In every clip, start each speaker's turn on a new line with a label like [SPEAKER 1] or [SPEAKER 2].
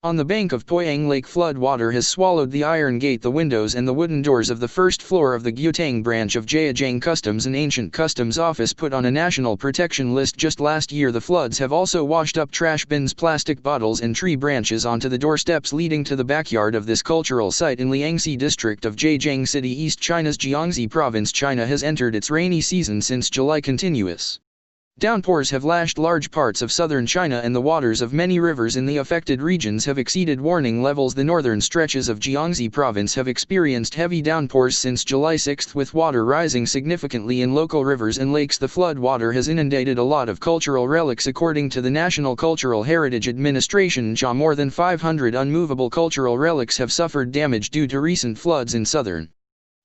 [SPEAKER 1] On the bank of Poyang Lake, flood water has swallowed the iron gate, the windows and the wooden doors of the first floor of the Gauteng branch of Zhejiang Customs. An ancient customs office put on a national protection list just last year. The floods have also washed up trash bins, plastic bottles and tree branches onto the doorsteps leading to the backyard of this cultural site in Liangxi district of Zhejiang City, East China's Jiangxi province. China has entered its rainy season since July. Continuous downpours have lashed large parts of southern China, and the waters of many rivers in the affected regions have exceeded warning levels. The northern stretches of Jiangxi province have experienced heavy downpours since July 6, with water rising significantly in local rivers and lakes. The flood water has inundated a lot of cultural relics. According to the National Cultural Heritage Administration, more than 500 unmovable cultural relics have suffered damage due to recent floods in southern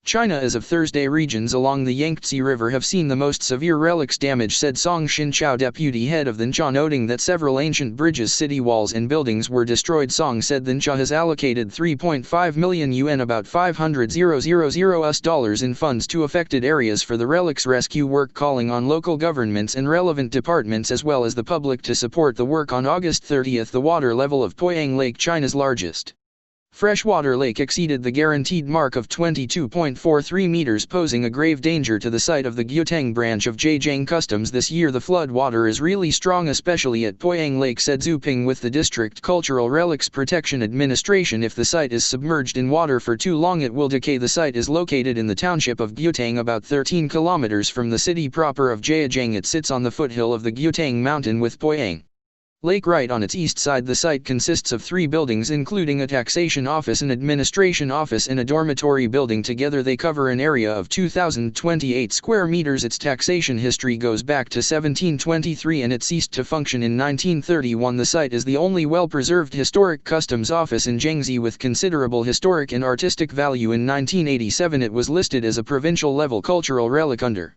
[SPEAKER 1] China. As of Thursday, regions along the Yangtze River have seen the most severe relics damage, said Song Xinchao, deputy head of the NCHA, noting that several ancient bridges, city walls and buildings were destroyed. Song said the NCHA has allocated 3.5 million yuan, about $500,000 in funds to affected areas for the relics rescue work, calling on local governments and relevant departments as well as the public to support the work. On August 30, the water level of Poyang Lake, China's largest freshwater lake, exceeded the guaranteed mark of 22.43 meters, posing a grave danger to the site of the Gauteng branch of Zhejiang Customs. This year the flood water is really strong, especially at Poyang Lake, said Zhu Ping with the District Cultural Relics Protection Administration. If the site is submerged in water for too long, it will decay. The site is located in the township of Gauteng, about 13 kilometers from the city proper of Zhejiang. It sits on the foothill of the Gauteng mountain with Poyang Lake right on its east side. The site consists of 3 buildings, including a taxation office, an administration office and a dormitory building. Together they cover an area of 2,028 square meters. Its taxation history goes back to 1723 and it ceased to function in 1931. The site is the only well-preserved historic customs office in Jiangxi with considerable historic and artistic value. In 1987 it was listed as a provincial-level cultural relic under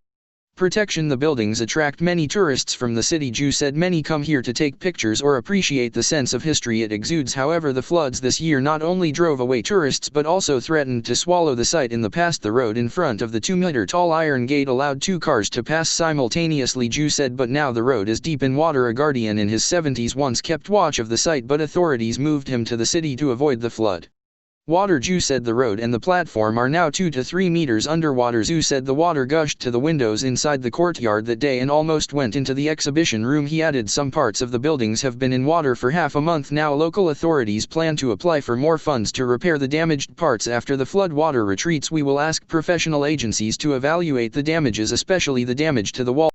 [SPEAKER 1] protection. The buildings attract many tourists from the city. Zhu said many come here to take pictures or appreciate the sense of history it exudes. However, the floods this year not only drove away tourists but also threatened to swallow the site. In the past, the road in front of the 2-meter-tall iron gate allowed 2 cars to pass simultaneously, Zhu said, but now the road is deep in water. A guardian in his 70s once kept watch of the site, but authorities moved him to the city to avoid the flood water. Zhu said the road and the platform are now 2 to 3 meters underwater. Zhu said the water gushed to the windows inside the courtyard that day and almost went into the exhibition room. He added some parts of the buildings have been in water for half a month now. Local authorities plan to apply for more funds to repair the damaged parts after the flood water retreats. We will ask professional agencies to evaluate the damages, especially the damage to the wall.